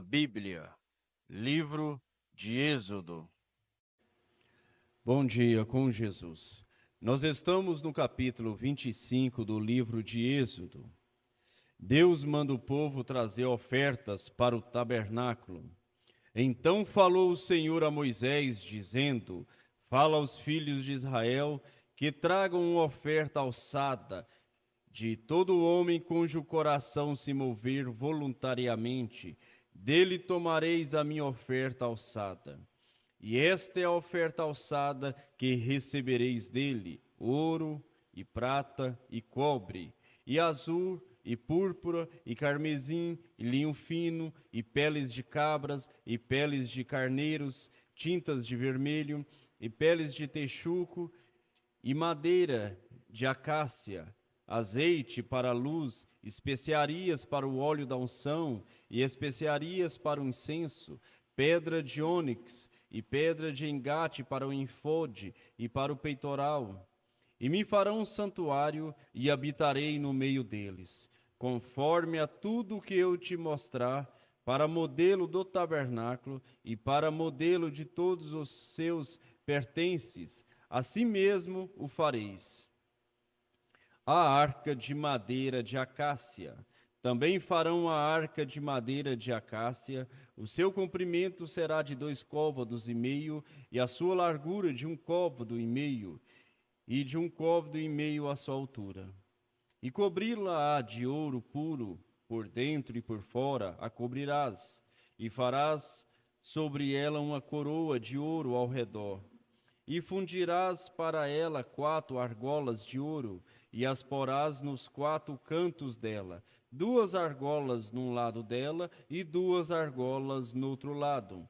na Bíblia. Livro de Êxodo. Bom dia com Jesus. Nós estamos no capítulo 25 do livro de Êxodo. Deus manda o povo trazer ofertas para o tabernáculo. Então falou o Senhor a Moisés, dizendo: Fala aos filhos de Israel que tragam uma oferta alçada de todo homem cujo coração se mover voluntariamente. Dele tomareis a minha oferta alçada. E esta é a oferta alçada que recebereis dele: ouro, e prata, e cobre, e azul, e púrpura, e carmesim, e linho fino, e peles de cabras, e peles de carneiros, tintas de vermelho, e peles de texuco, e madeira de acácia, azeite para a luz, especiarias para o óleo da unção, e especiarias para o incenso, pedra de ônix, e pedra de engate para o infode e para o peitoral. E me farão um santuário, e habitarei no meio deles, conforme a tudo o que eu te mostrar, para modelo do tabernáculo e para modelo de todos os seus pertences. Assim mesmo o fareis. A arca de madeira de acácia. Também farão a arca de madeira de acácia. O seu comprimento será de 2,5 côvados, e a sua largura de 1,5 côvado, e de 1,5 côvado a sua altura. E cobri-la-á de ouro puro, por dentro e por fora, a cobrirás, e farás sobre ela uma coroa de ouro ao redor. E fundirás para ela 4 argolas de ouro, e as porás nos 4 cantos dela, 2 argolas num lado dela, e 2 argolas no outro lado.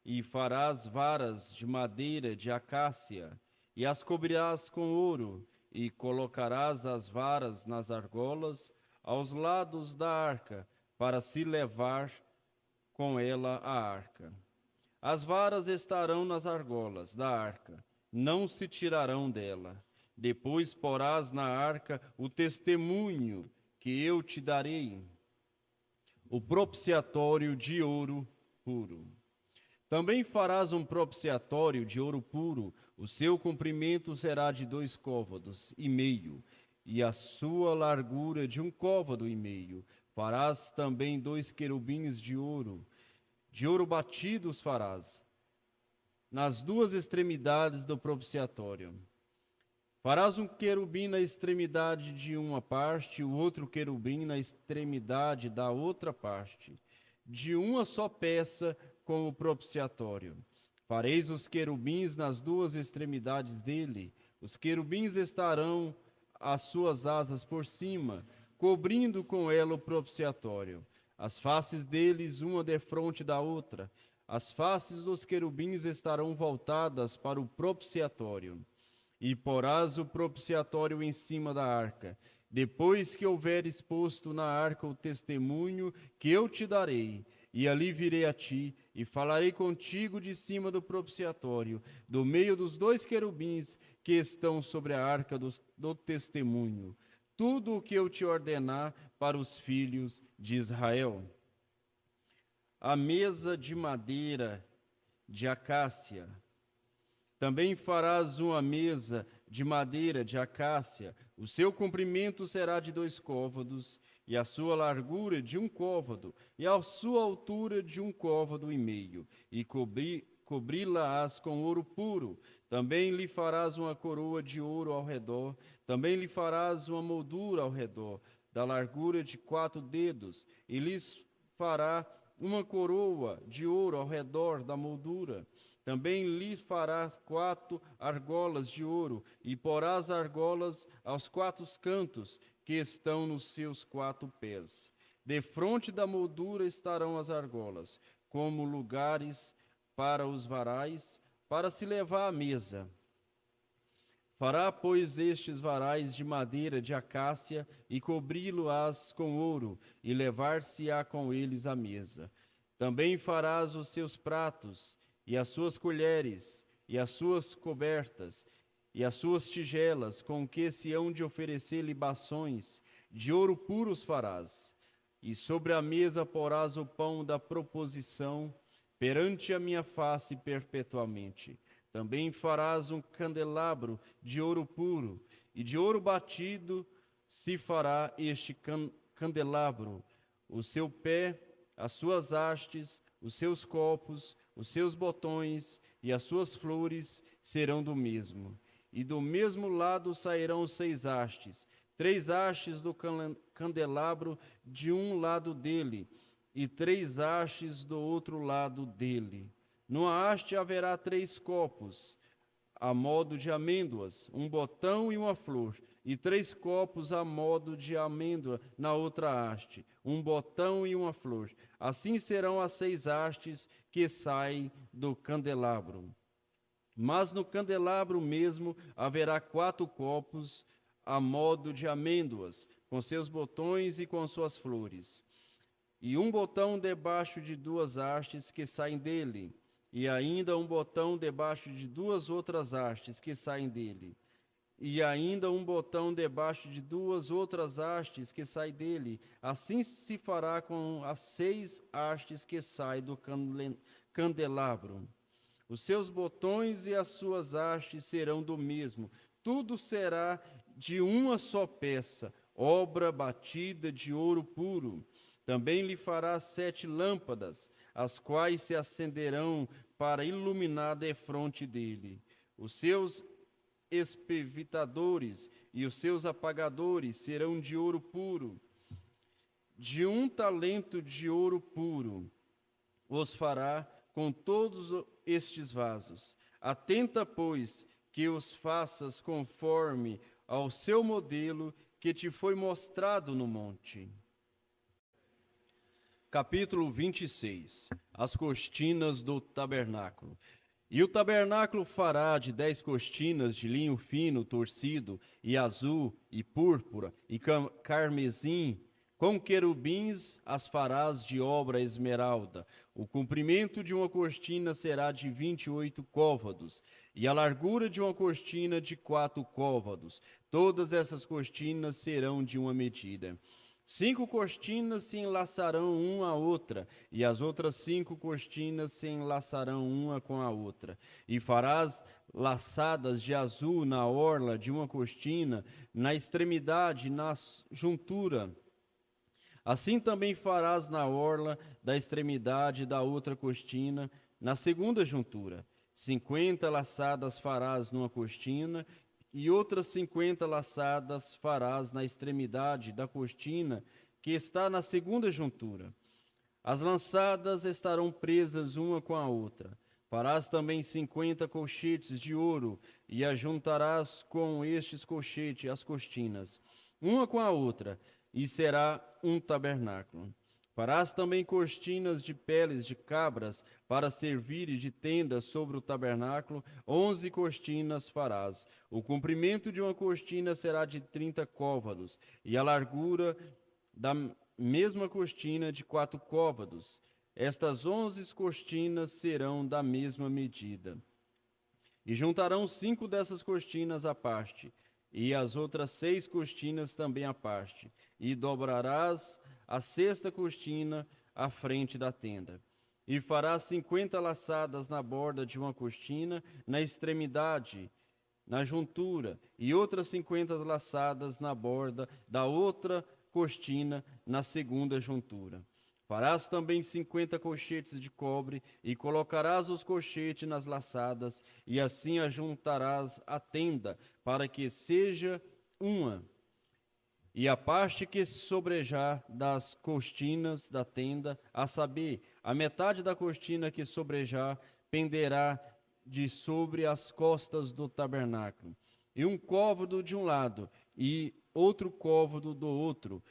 E farás varas de madeira de acácia, e as cobrirás com ouro, e colocarás as varas nas argolas, aos lados da arca, para se levar com ela a arca. As varas estarão nas argolas da arca, não se tirarão dela. Depois porás na arca o testemunho que eu te darei, o propiciatório de ouro puro. Também farás um propiciatório de ouro puro, o seu comprimento será de 2,5 côvados, e a sua largura de 1,5 côvado. Farás também 2 querubins de ouro batido os farás, nas 2 extremidades do propiciatório. Farás um querubim na extremidade de uma parte, o outro querubim na extremidade da outra parte, de uma só peça com o propiciatório. Fareis os querubins nas 2 extremidades dele. Os querubins estarão as suas asas por cima, cobrindo com ela o propiciatório. As faces deles, uma defronte da outra. As faces dos querubins estarão voltadas para o propiciatório. E porás o propiciatório em cima da arca. Depois que houveres posto na arca o testemunho que eu te darei, e ali virei a ti, e falarei contigo de cima do propiciatório, do meio dos 2 querubins que estão sobre a arca do testemunho. Tudo o que eu te ordenar para os filhos de Israel. A mesa de madeira de acácia. Também farás uma mesa de madeira de acácia. O seu comprimento será de 2 côvados, e a sua largura de 1 côvado, e a sua altura de 1,5 côvado. E cobri-la-ás com ouro puro. Também lhe farás uma coroa de ouro ao redor. Também lhe farás uma moldura ao redor, da largura de 4 dedos, e lhes fará uma coroa de ouro ao redor da moldura. Também lhe farás 4 argolas de ouro, e porás argolas aos 4 cantos, que estão nos seus 4 pés. Defronte da moldura estarão as argolas, como lugares para os varais, para se levar à mesa. Fará, pois, estes varais de madeira de acácia, e cobri-lo-ás com ouro, e levar-se-á com eles à mesa. Também farás os seus pratos, e as suas colheres, e as suas cobertas, e as suas tigelas, com que se hão de oferecer libações, de ouro puro os farás. E sobre a mesa porás o pão da proposição, perante a minha face perpetuamente. Também farás um candelabro de ouro puro, e de ouro batido se fará este candelabro. O seu pé, as suas hastes, os seus copos, os seus botões e as suas flores serão do mesmo. E do mesmo lado sairão 6 hastes, 3 hastes do candelabro de um lado dele, e 3 hastes do outro lado dele. Numa haste haverá 3 copos, a modo de amêndoas, um botão e uma flor, e 3 copos a modo de amêndoa na outra haste, um botão e uma flor. Assim serão as 6 hastes que saem do candelabro. Mas no candelabro mesmo haverá 4 copos a modo de amêndoas, com seus botões e com suas flores. E um botão debaixo de 2 hastes que saem dele, e ainda um botão debaixo de 2 outras hastes que saem dele, e ainda um botão debaixo de 2 outras hastes que saem dele. Assim se fará com as 6 hastes que saem do candelabro. Os seus botões e as suas hastes serão do mesmo. Tudo será de uma só peça, obra batida de ouro puro. Também lhe fará 7 lâmpadas, as quais se acenderão para iluminar a defronte dele. Os seus espevitadores e os seus apagadores serão de ouro puro. De 1 talento de ouro puro os fará com todos estes vasos. Atenta, pois, que os faças conforme ao seu modelo que te foi mostrado no monte. Capítulo 26. As cortinas do tabernáculo. E o tabernáculo fará de 10 cortinas de linho fino, torcido, e azul, e púrpura, e carmesim. Com querubins as farás de obra esmeralda. O comprimento de uma cortina será de 28 côvados, e a largura de uma cortina de 4 côvados. Todas essas cortinas serão de uma medida. 5 cortinas se enlaçarão uma à outra, e as outras 5 cortinas se enlaçarão uma com a outra. E farás laçadas de azul na orla de uma cortina, na extremidade, na juntura. Assim também farás na orla da extremidade da outra cortina, na segunda juntura. 50 laçadas farás numa cortina, e outras 50 laçadas farás na extremidade da cortina que está na segunda juntura. As laçadas estarão presas uma com a outra. Farás também 50 colchetes de ouro, e ajuntarás com estes colchetes as cortinas, uma com a outra, e será um tabernáculo. Farás também cortinas de peles de cabras para servirem de tenda sobre o tabernáculo. 11 cortinas farás. O comprimento de uma cortina será de 30 côvados, e a largura da mesma cortina de 4 côvados. Estas 11 cortinas serão da mesma medida. E juntarão 5 dessas cortinas à parte, e as outras 6 cortinas também à parte, e dobrarás a 6ª cortina à frente da tenda. E farás 50 laçadas na borda de uma cortina, na extremidade, na juntura, e outras 50 laçadas na borda da outra cortina, na segunda juntura. Farás também 50 colchetes de cobre, e colocarás os colchetes nas laçadas, e assim ajuntarás a tenda, para que seja uma. E a parte que sobrejar das cortinas da tenda, a saber, a metade da cortina que sobrejar, penderá de sobre as costas do tabernáculo. E um côvado de um lado, e outro côvado do outro,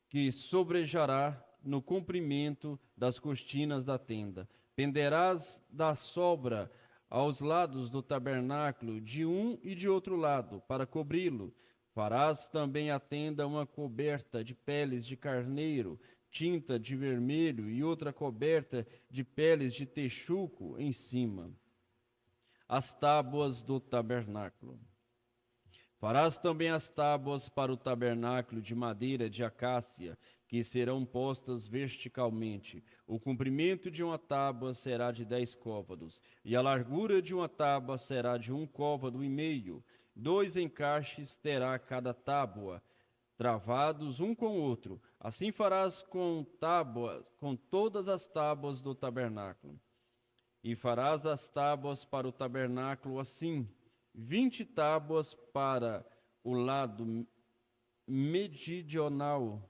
que sobrejará no comprimento das cortinas da tenda. Penderás da sobra aos lados do tabernáculo, de um e de outro lado, para cobri-lo. Farás também a tenda uma coberta de peles de carneiro, tinta de vermelho, e outra coberta de peles de texuco em cima. As tábuas do tabernáculo. Farás também as tábuas para o tabernáculo de madeira de acácia, que serão postas verticalmente. O comprimento de uma tábua será de 10 côvados, e a largura de uma tábua será de 1,5 côvado. 2 encaixes terá cada tábua, travados um com o outro. Assim farás com todas as tábuas do tabernáculo. E farás as tábuas para o tabernáculo assim: 20 tábuas para o lado meridional.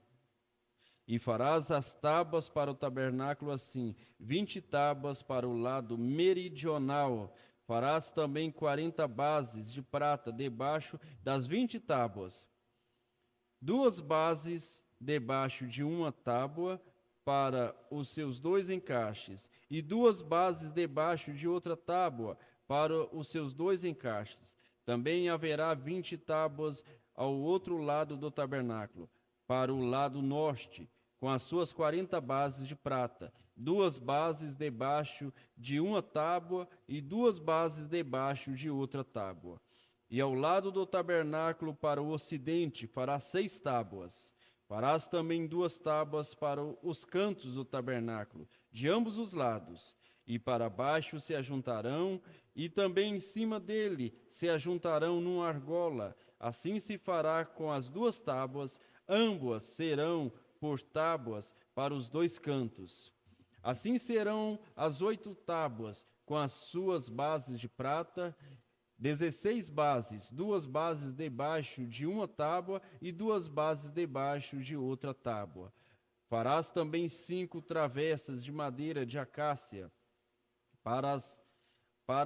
E farás as tábuas para o tabernáculo assim: 20 tábuas para o lado meridional. Farás também 40 bases de prata debaixo das 20 tábuas. 2 bases debaixo de uma tábua para os seus 2 encaixes, e 2 bases debaixo de outra tábua para os seus 2 encaixes. Também haverá 20 tábuas ao outro lado do tabernáculo, para o lado norte, com as suas 40 bases de prata, 2 bases debaixo de uma tábua e 2 bases debaixo de outra tábua. E ao lado do tabernáculo para o ocidente farás 6 tábuas. Farás também 2 tábuas para os cantos do tabernáculo, de ambos os lados. E para baixo se ajuntarão, e também em cima dele se ajuntarão numa argola. Assim se fará com as 2 tábuas, ambas serão por tábuas para os 2 cantos. Assim serão as 8 tábuas, com as suas bases de prata, 16 bases, 2 bases debaixo de uma tábua e 2 bases debaixo de outra tábua. Farás também 5 travessas de madeira de acácia para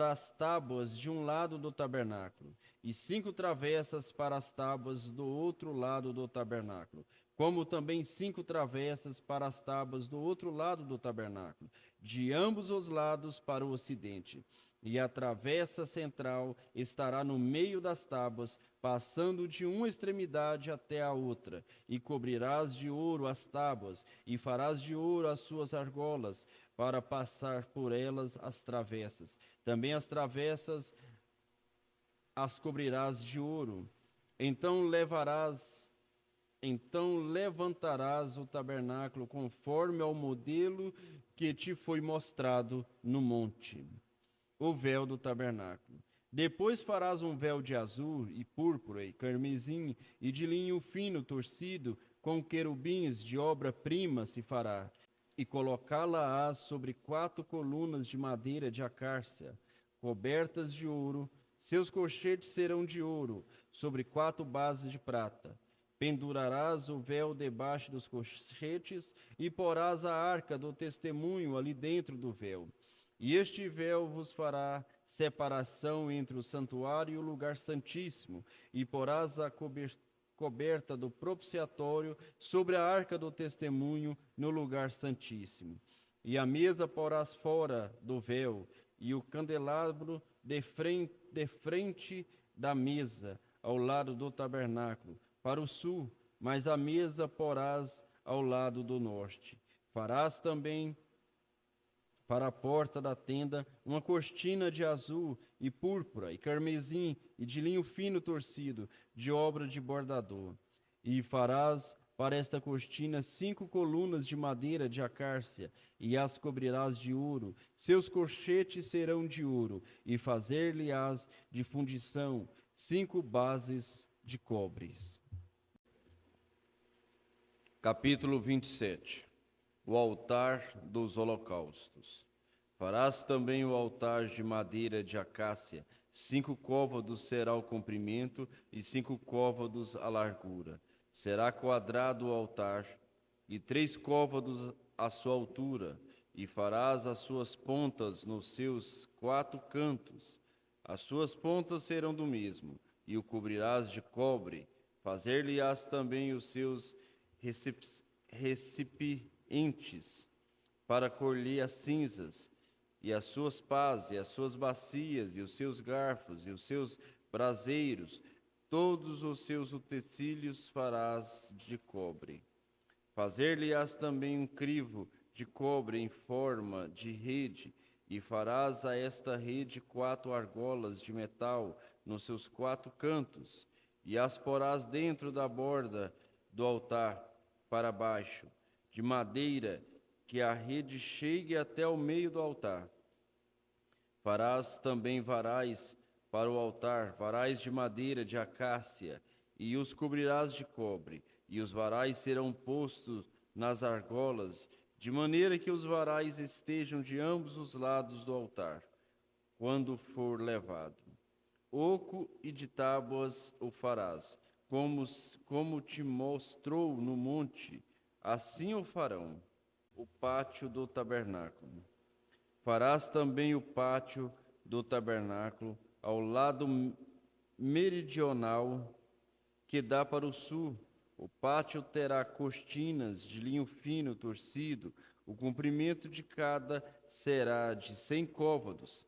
as tábuas de um lado do tabernáculo, e 5 travessas para as tábuas do outro lado do tabernáculo, como também 5 travessas para as tábuas do outro lado do tabernáculo, de ambos os lados para o ocidente. E a travessa central estará no meio das tábuas, passando de uma extremidade até a outra. E cobrirás de ouro as tábuas, e farás de ouro as suas argolas, para passar por elas as travessas. Também as travessas as cobrirás de ouro. Então levantarás o tabernáculo conforme ao modelo que te foi mostrado no monte. O véu do tabernáculo. Depois farás um véu de azul e púrpura e carmesim e de linho fino torcido, com querubins de obra-prima se fará, e colocá-la-ás sobre 4 colunas de madeira de acácia, cobertas de ouro. Seus colchetes serão de ouro, sobre 4 bases de prata. Pendurarás o véu debaixo dos colchetes e porás a arca do testemunho ali dentro do véu. E este véu vos fará separação entre o santuário e o lugar santíssimo, e porás a coberta do propiciatório sobre a arca do testemunho no lugar santíssimo. E a mesa porás fora do véu, e o candelabro de frente da mesa, ao lado do tabernáculo, para o sul, mas a mesa porás ao lado do norte. Farás também para a porta da tenda uma cortina de azul e púrpura e carmesim e de linho fino torcido, de obra de bordador. E farás para esta cortina 5 colunas de madeira de acácia, e as cobrirás de ouro. Seus colchetes serão de ouro, e fazer-lhe-ás de fundição 5 bases de cobres. Capítulo 27. O altar dos holocaustos. Farás também o altar de madeira de acácia, 5 côvados será o comprimento e 5 côvados a largura. Será quadrado o altar, e 3 côvados a sua altura, e farás as suas pontas nos seus 4 cantos. As suas pontas serão do mesmo, e o cobrirás de cobre. Fazer-lhe-ás também os seus recipientes para colher as cinzas, e as suas pás, e as suas bacias, e os seus garfos, e os seus braseiros. Todos os seus utensílios farás de cobre. Fazer-lhe-ás também um crivo de cobre em forma de rede, e farás a esta rede 4 argolas de metal nos seus 4 cantos, e as porás dentro da borda do altar, para baixo, de madeira, que a rede chegue até o meio do altar. Farás também varais para o altar, varais de madeira de acácia, e os cobrirás de cobre, e os varais serão postos nas argolas, de maneira que os varais estejam de ambos os lados do altar, quando for levado. Oco e de tábuas o farás, como te mostrou no monte, assim o farão. O pátio do tabernáculo. Farás também o pátio do tabernáculo ao lado meridional que dá para o sul. O pátio terá cortinas de linho fino torcido. O comprimento de cada será de 100 côvados.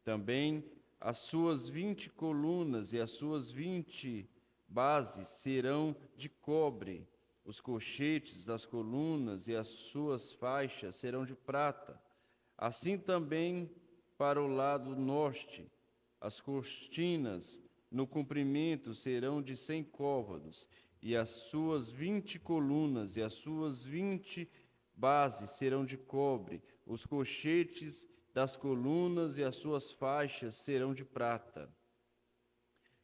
Também as suas 20 colunas e as suas 20 bases serão de cobre. Os colchetes das colunas e as suas faixas serão de prata. Assim também para o lado norte, as cortinas no comprimento serão de 100 côvados, e as suas 20 colunas e as suas 20 bases serão de cobre. Os colchetes das colunas e as suas faixas serão de prata.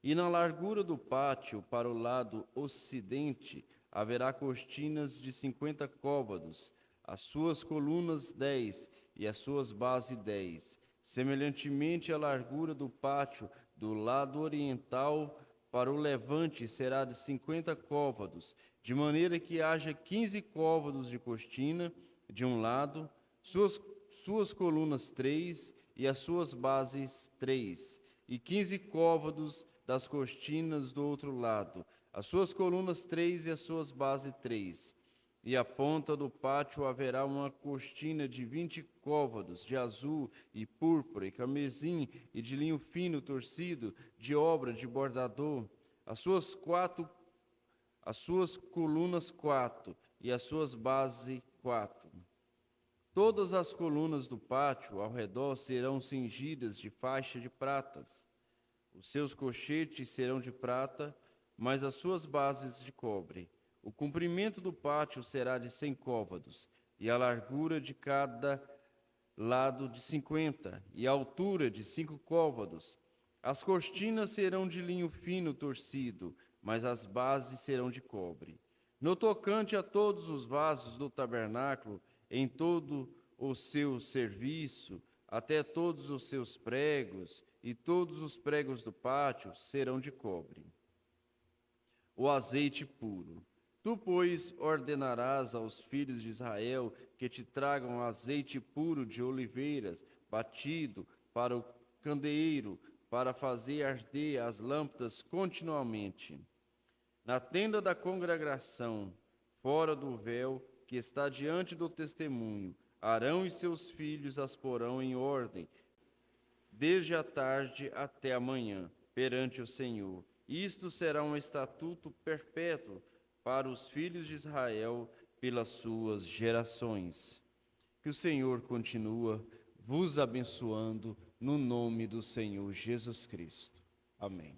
E na largura do pátio, para o lado ocidente, haverá cortinas de 50 côvados, as suas colunas 10 e as suas bases 10. Semelhantemente, a largura do pátio do lado oriental para o levante será de 50 côvados, de maneira que haja 15 côvados de cortina de um lado, suas colunas 3 e as suas bases 3, e 15 côvados das cortinas do outro lado, as suas colunas 3 e as suas bases 3. E à ponta do pátio haverá uma cortina de 20 côvados, de azul e púrpura e carmesim, e de linho fino torcido, de obra de bordador. As suas colunas 4 e as suas bases 4. Todas as colunas do pátio ao redor serão cingidas de faixa de pratas. Os seus colchetes serão de prata, mas as suas bases de cobre. O comprimento do pátio será de 100 côvados, e a largura de cada lado de 50, e a altura de 5 côvados. As cortinas serão de linho fino torcido, mas as bases serão de cobre. No tocante a todos os vasos do tabernáculo, em todo o seu serviço, até todos os seus pregos, e todos os pregos do pátio serão de cobre. O azeite puro. Tu, pois, ordenarás aos filhos de Israel que te tragam azeite puro de oliveiras, batido para o candeeiro, para fazer arder as lâmpadas continuamente. Na tenda da congregação, fora do véu, que está diante do testemunho, Arão e seus filhos as porão em ordem, desde a tarde até a manhã, perante o Senhor. Isto será um estatuto perpétuo para os filhos de Israel pelas suas gerações. Que o Senhor continua vos abençoando no nome do Senhor Jesus Cristo. Amém.